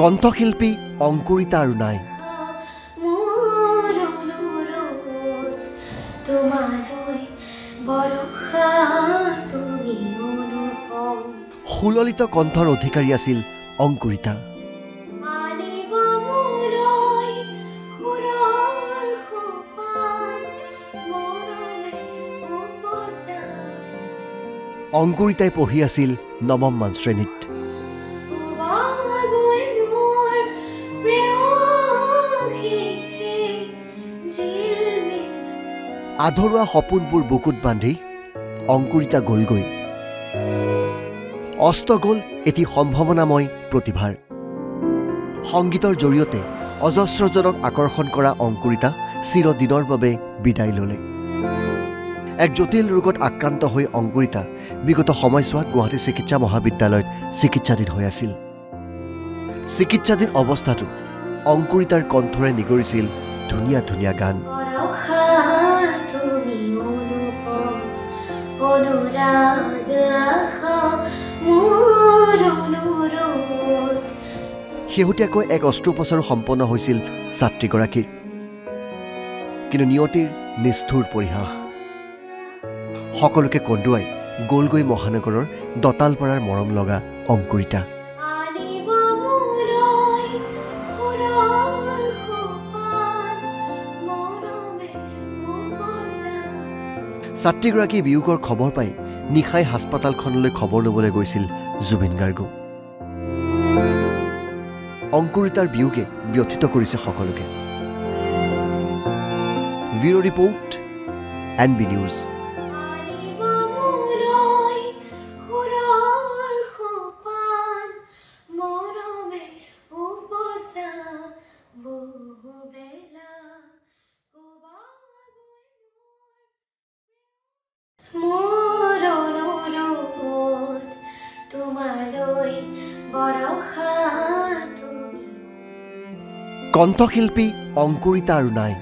কণ্ঠশিল্পী অংকুৰিতা আৰু নাই। সুললিত কণ্ঠৰ অধিকাৰী আছিল অংকুৰিতা। অংকুৰিতাই পঢ়ি আছিল ৯ম মান শ্ৰেণীত। আধৰুৱা সপোনবোৰ বুকুত বান্ধি অংকুৰিতা গ'লগৈ। অস্ত গ'ল এটি সম্ভাৱনাময় প্ৰতিভাৰ। সংগীতৰ জৰিয়তে অজস্ৰজনক আকৰ্ষণ কৰা অংকুৰিতা চিৰদিনৰ বাবে বিদায় ল'লে। এক জটিল ৰোগত আক্ৰান্ত হৈ অংকুৰিতা বিগত সময়ছোৱাত গুৱাহাটী চিকিৎসা মহাবিদ্যালয়ত চিকিৎসাধীন হৈ আছিল। চিকিৎসাধীন অৱস্থাতো অংকুৰিতাৰ কণ্ঠৰে নিগৰিছিল ধুনীয়া ধুনীয়া গান। শেহতীয়াকৈ এক অস্ত্ৰোপচাৰো সম্পন্ন হৈছিল ছাত্ৰীগৰাকীৰ। কিন্তু নিয়তিৰ নিষ্ঠুৰ পৰিহাস। সকলোকে কন্দুৱাই গ'লগৈ মহানগৰৰ দতালপাৰাৰ মৰম লগা অংকুৰিতা। ছাত্ৰীগৰাকী বিয়োগৰ খবৰ পাই নিশাই হাস্পাতালখনলৈ খবৰ ল'বলৈ গৈছিল জুবিন গাৰ্গো। অংকুৰিতাৰ বিয়োগে ব্যথিত কৰিছে সকলোকে। Bureau report NB news. কণ্ঠশিল্পী অংকুৰিতা আৰু নাই।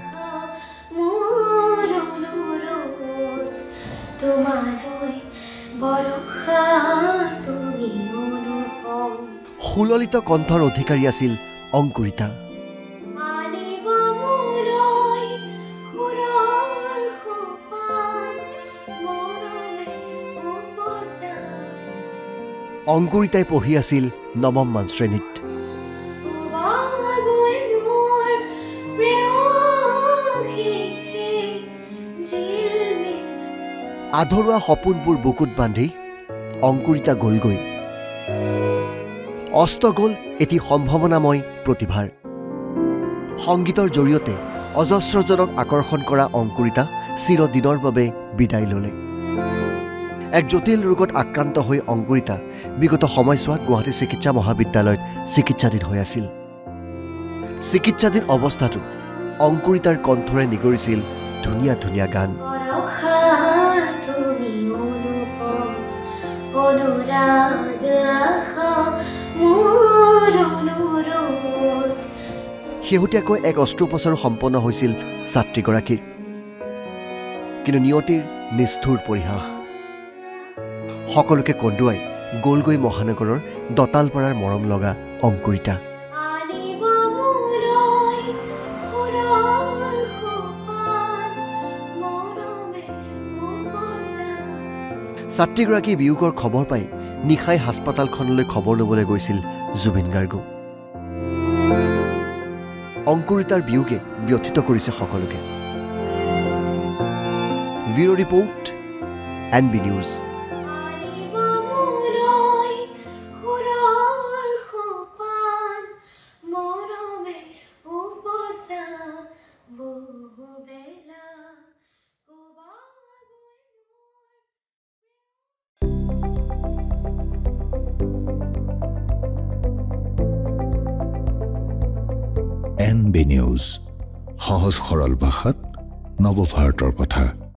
সুললিত কণ্ঠৰ অধিকাৰী আছিল অংকুৰিতা। অংকুৰিতাই পঢ়ি আছিল ৯ম মান শ্ৰেণীত। আধৰুৱা সপোনবোৰ বুকুত বান্ধি অংকুৰিতা গ'লগৈ। অস্ত গ'ল এটি সম্ভাৱনাময় প্ৰতিভাৰ। সংগীতৰ জৰিয়তে অজস্ৰজনক আকৰ্ষণ কৰা অংকুৰিতা চিৰদিনৰ বাবে বিদায় ল'লে। এক জটিল ৰোগত আক্ৰান্ত হৈ অংকুৰিতা বিগত সময়ছোৱাত গুৱাহাটী চিকিৎসা মহাবিদ্যালয়ত চিকিৎসাধীন হৈ আছিল। চিকিৎসাধীন অৱস্থাতো অংকুৰিতাৰ কণ্ঠৰে নিগৰিছিল ধুনীয়া ধুনীয়া গান। শেহতীয়াকৈ এক অস্ত্ৰোপচাৰো সম্পন্ন হৈছিল ছাত্ৰীগৰাকীৰ। কিন্তু নিয়তিৰ নিষ্ঠুৰ পৰিহাস। সকলোকে কন্দুৱাই গ'লগৈ মহানগৰৰ দতালপাৰাৰ মৰম লগা অংকুৰিতা। ছাত্ৰীগৰাকী বিয়োগৰ খবৰ পাই নিশাই হাস্পাতালখনলৈ খবৰ ল'বলৈ গৈছিল জুবিন গাৰ্গো। অংকুৰিতাৰ বিয়োগে ব্যথিত কৰিছে সকলোকে। Bureau report NB news. NB news, সহজ সৰল ভাষাত নৱভাৰতৰ কথা।